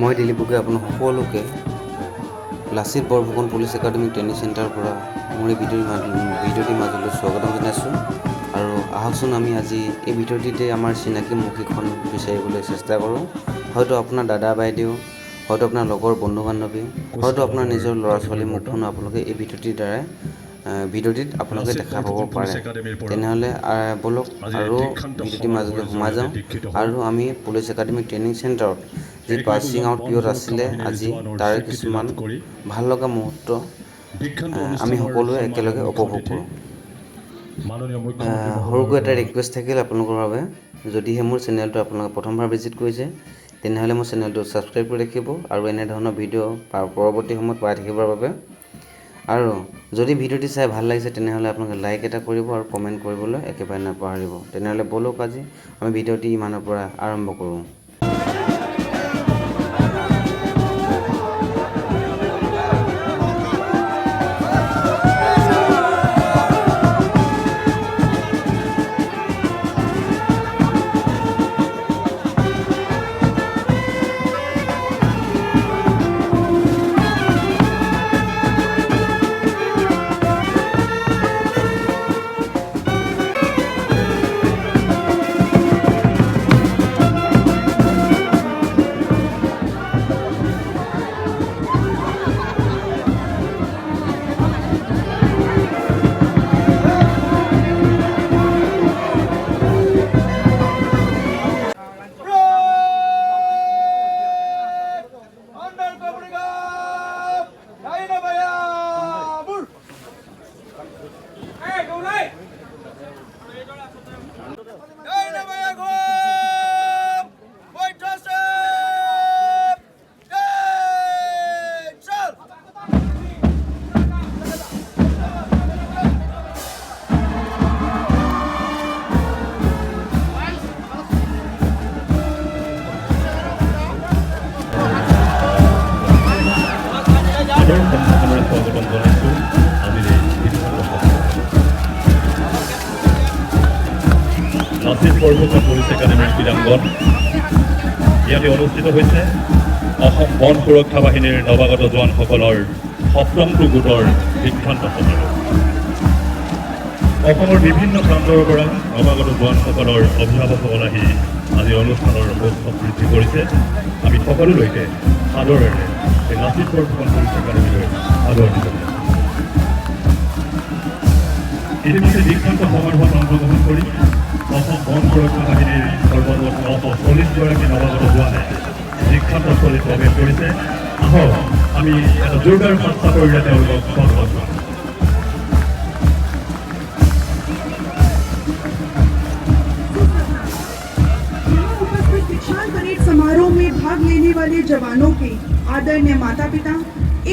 মই দিলীপ গগৈ আপোনাক সকলোকে Lachit Borphukan police academy training চেণ্টাৰৰ পৰা মোৰ এই ভিডিঅ'টিৰ মাজলৈ স্বাগতম জনাইছোঁ। আৰু আহকচোন আমি আজি এই ভিডিঅ'টিতে আমাৰ চিনাকি মুখীখন বিচাৰিবলৈ চেষ্টা কৰোঁ। হয়তো আপোনাৰ দাদা বাইদেউ, হয়তো আপোনাৰ লগৰ বন্ধু বান্ধৱী, হয়তো আপোনাৰ নিজৰ ল'ৰা ছোৱালীৰ মুখখনো আপোনালোকে এই ভিডিঅ'টিত আপোনালোকে দেখা পাব পাৰে। তেনেহ'লে ব'লক আৰু ভিডিঅ'টিৰ মাজলৈ সোমাই যাওঁ আৰু আমি পুলিচ একাডেমি ট্ৰেইনিং চেণ্টাৰত যি পাছিং আউট পিৰিয়ড আছিলে আজি তাৰে কিছুমান ভাল লগা মুহূৰ্ত আমি সকলোৱে একেলগে উপভোগ কৰোঁ। সৰুকৈ এটা ৰিকুৱেষ্ট থাকিল আপোনালোকৰ বাবে, যদিহে মোৰ চেনেলটো আপোনালোকে প্ৰথমবাৰ ভিজিট কৰিছে তেনেহ'লে মোৰ চেনেলটো ছাবস্ক্ৰাইব কৰি ৰাখিব আৰু এনেধৰণৰ ভিডিঅ' পৰৱৰ্তী সময়ত পাই থাকিবৰ বাবে। আৰু যদি ভিডিঅ'টি চাই ভাল লাগিছে তেনেহ'লে আপোনালোকে লাইক এটা কৰিব আৰু কমেণ্ট কৰিবলৈ একেবাৰে নাপাহৰিব। তেনেহ'লে ব'লক আজি আমি ভিডিঅ'টি ইমানৰ পৰা আৰম্ভ কৰোঁ। লাচিত বৰফুকন পুলিচ একাডেমীৰ ক্ৰীড়াংগন ইয়াতে অনুষ্ঠিত হৈছে অসম বন সুৰক্ষা বাহিনীৰ নৱাগত জোৱানসকলৰ ৭মটো গোটৰ দীক্ষান্ত সমাৰোহ। অসমৰ বিভিন্ন প্ৰান্তৰ পৰা নৱাগত জোৱানসকলৰ অভিভাৱকসকল আহি আজি অনুষ্ঠানৰ মহোৎসৱ বৃদ্ধি কৰিছে। আমি সকলোলৈকে সাদৰেৰে এই লাচিত বৰফুকন পুলিচ একাডেমীলৈ আদৰণি জনাইছোঁ। ইতিমধ্যে দীক্ষান্ত সমাৰোহত অংশগ্ৰহণ কৰি অসম বন সুৰক্ষা বাহিনীৰ সৰ্বমুঠ ৯৪০গৰাকী নৱাগত জোৱানে দীক্ষান্তস্থলীত প্ৰৱেশ কৰিছে। আহক আমি এটা জোৰদাৰ চেষ্টা কৰিলে তেওঁলোকক স্বাগতম জনাওঁ। दीक्षांत परेड समारोह में भाग लेने वाले जवानों के आदरणीय माता पिता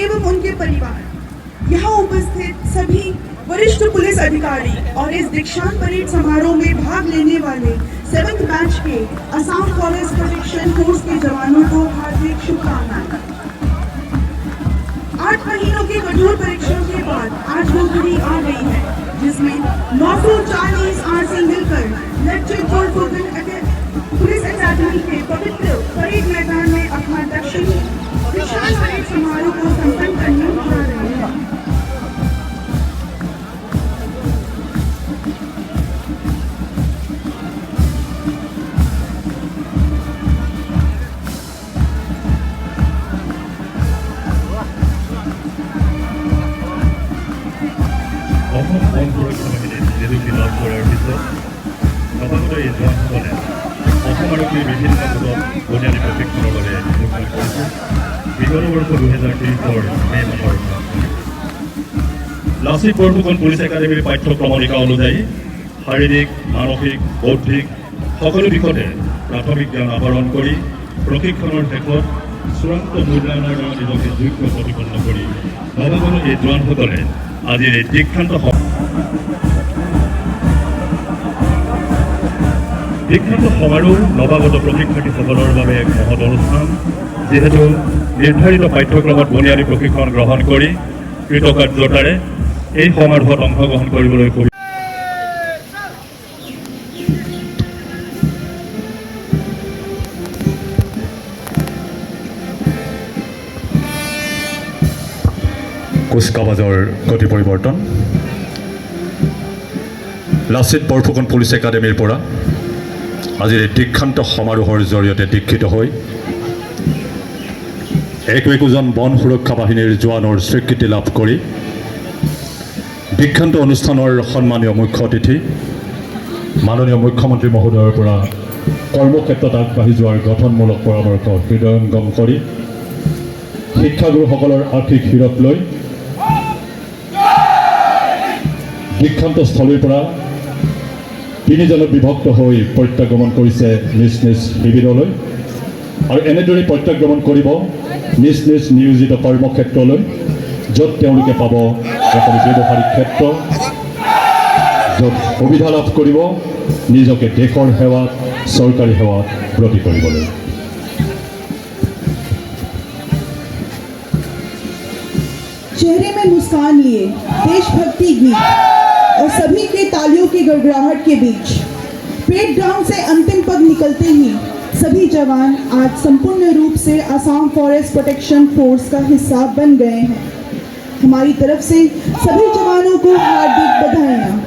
एवं उनके परिवार, यहाँ उपस्थित सभी वरिष्ठ पुलिस अधिकारी और इस दीक्षांत परेड समारोह में भाग लेने वाले 7th बैच के असम फॉरेस्ट प्रोटेक्शन फोर्स के जवानों को हार्दिक शुभकामनाएं। 8 महीनों के कठोर परीक्षण के बाद आज वो घड़ी आ गई है जिसमें 940 आरसी मिलकर लाचित बरफुकन पुलिस अकादमी के पवित्र परेड मैदान में अपना दीक्षांत परेड समारोह को संपन्न करने जा रहे हैं। অসম বন সুৰক্ষা বাহিনীত নিযুক্তি লাভ কৰাৰ পিছত নৱাগত এই জোৱানসকলে অসম আৰক্ষীৰ বিভিন্ন গোটত বুনিয়াদী প্ৰশিক্ষণৰ বাবে যোগদান কৰিছে। বিগত বৰ্ষ ২০৩০ মে' মাহৰ লাচিত বৰফুকন পুলিচ একাডেমীৰ পাঠ্যক্ৰমণিকা অনুযায়ী শাৰীৰিক, মানসিক, বৌদ্ধিক সকলো দিশতে প্ৰাথমিক জ্ঞান আহৰণ কৰি প্ৰশিক্ষণৰ শেষত চূড়ান্ত মূল্যায়নৰ দ্বাৰা নিজকে যোগ্য প্ৰতিপন্ন কৰি নৱাগত এই জোৱানসকলে আজিৰ এই দীক্ষান্ত সমাৰোহ নৱাগত প্ৰশিক্ষাৰ্থীসকলৰ বাবে এক মহৎ অনুষ্ঠান। যিহেতু নিৰ্ধাৰিত পাঠ্যক্ৰমত বুনিয়াদী প্ৰশিক্ষণ গ্ৰহণ কৰি কৃতকাৰ্যতাৰে এই সমাৰোহত অংশগ্ৰহণ কৰিবলৈ কুচকাৱাজৰ গতি পৰিৱৰ্তন লাচিত বৰফুকন পুলিচ একাডেমীৰ পৰা আজিৰ এই দীক্ষান্ত সমাৰোহৰ জৰিয়তে দীক্ষিত হৈ একোজন বন সুৰক্ষা বাহিনীৰ জোৱানৰ স্বীকৃতি লাভ কৰি দীক্ষান্ত অনুষ্ঠানৰ সন্মানীয় মুখ্য অতিথি মাননীয় মুখ্যমন্ত্ৰী মহোদয়ৰ পৰা কৰ্মক্ষেত্ৰত আগবাঢ়ি যোৱাৰ গঠনমূলক পৰামৰ্শ হৃদয়ংগম কৰি শিক্ষাগুৰুসকলৰ আৰ্থিক হিৰত লৈ দীক্ষান্তস্থলীৰ পৰা তিনিজনত বিভক্ত হৈ প্ৰত্যাগমন কৰিছে নিজ নিজ শিবিৰলৈ আৰু এনেদৰে প্ৰত্যাগমন কৰিব নিজ নিজ নিয়োজিত কৰ্মক্ষেত্ৰলৈ য'ত তেওঁলোকে পাব এখন ব্যৱহাৰিক ক্ষেত্ৰ য'ত সুবিধা লাভ কৰিব নিজকে দেশৰ সেৱাত চৰকাৰী সেৱাত ব্ৰতী কৰিবলৈ चेहरे में मुस्कान लिए देशभक्ति गीत और सभी के तालियों की गड़गड़ाहट के बीच परेड ग्राउंड से अंतिम पग निकलते ही सभी जवान आज संपूर्ण रूप से असम फॉरेस्ट प्रोटेक्शन फोर्स का हिस्सा बन गए हैं। हमारी तरफ से सभी जवानों को हार्दिक बधाइयाँ।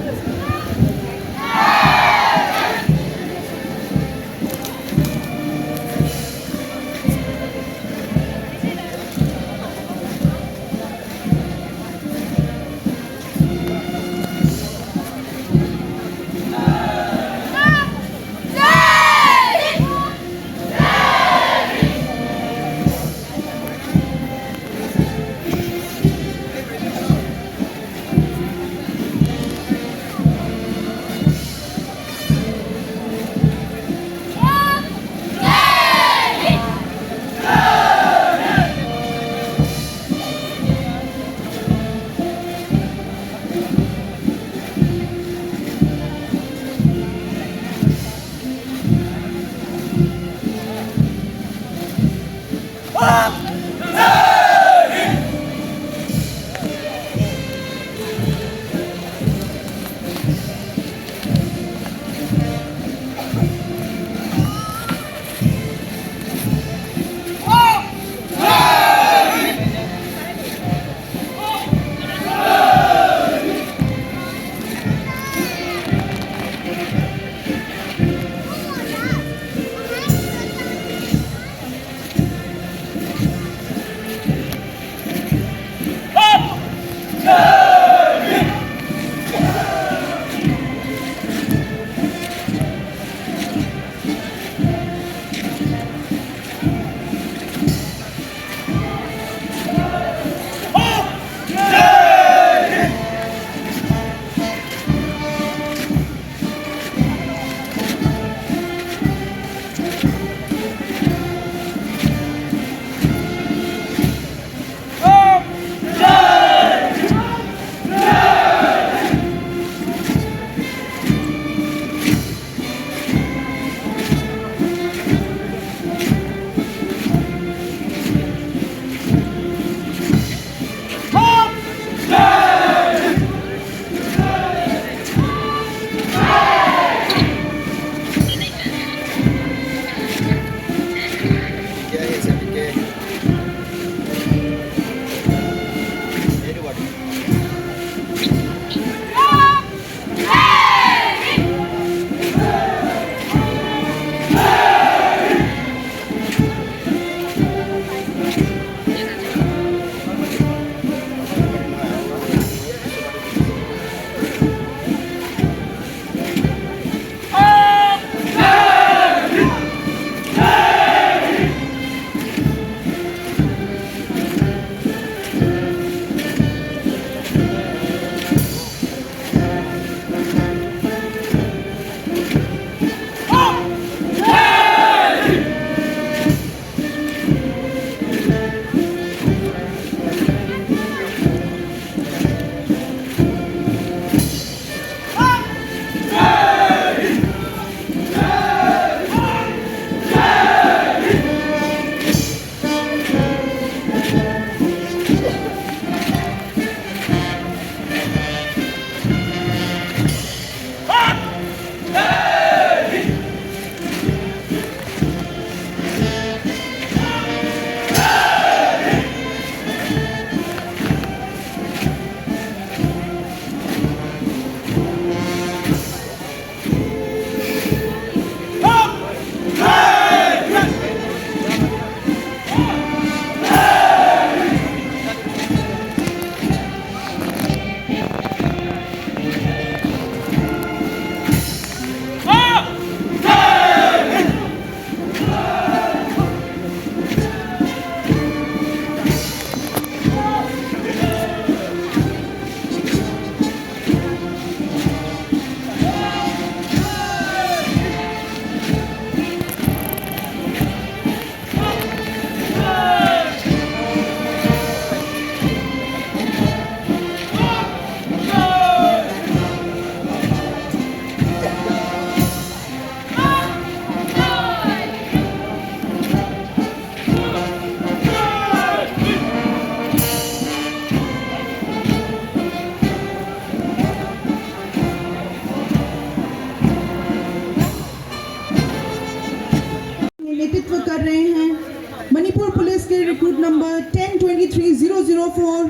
रिक्रूट नंबर 1023004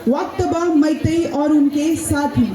वक्तबा मैते और उनके साथी।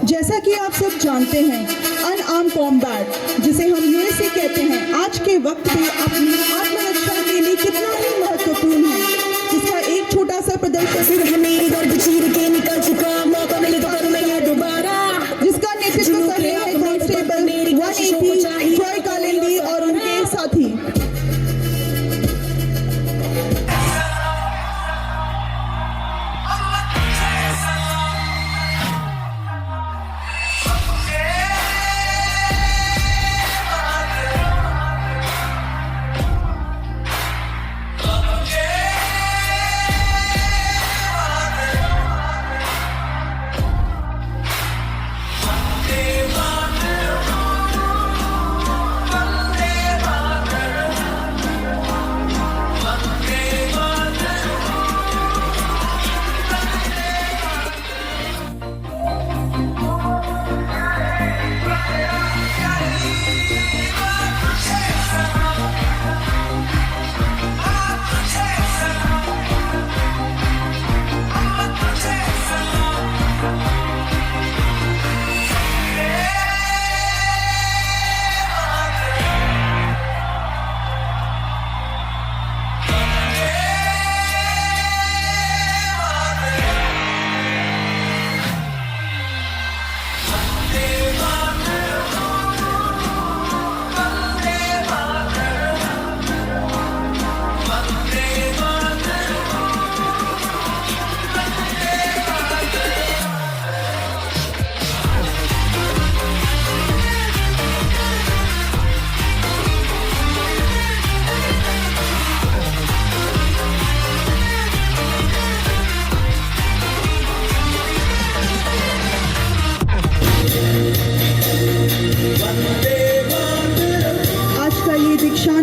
जैसा कि आप सब जानते हैं, अनआर्म कॉम्बैट जिसे हम यूएसए कहते हैं, आज के वक्त पे अपनी आत्मरक्षा के लिए कितना ही महत्वपूर्ण है। इसका एक छोटा सा प्रदर्शन हमें गर्द चीर के निकल चुका, मौका मिले तो करूं मैं ये दोबारा, जिसका नेतृत्व कर रहे हैं कांस्टेबल 180 ट्रॉय कालिंदी और उनके साथी।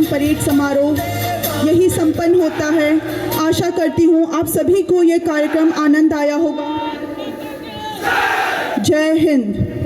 परेड समारोह यही संपन्न होता है। आशा करती हूँ आप सभी को यह कार्यक्रम आनंद आया होगा। जय हिंद।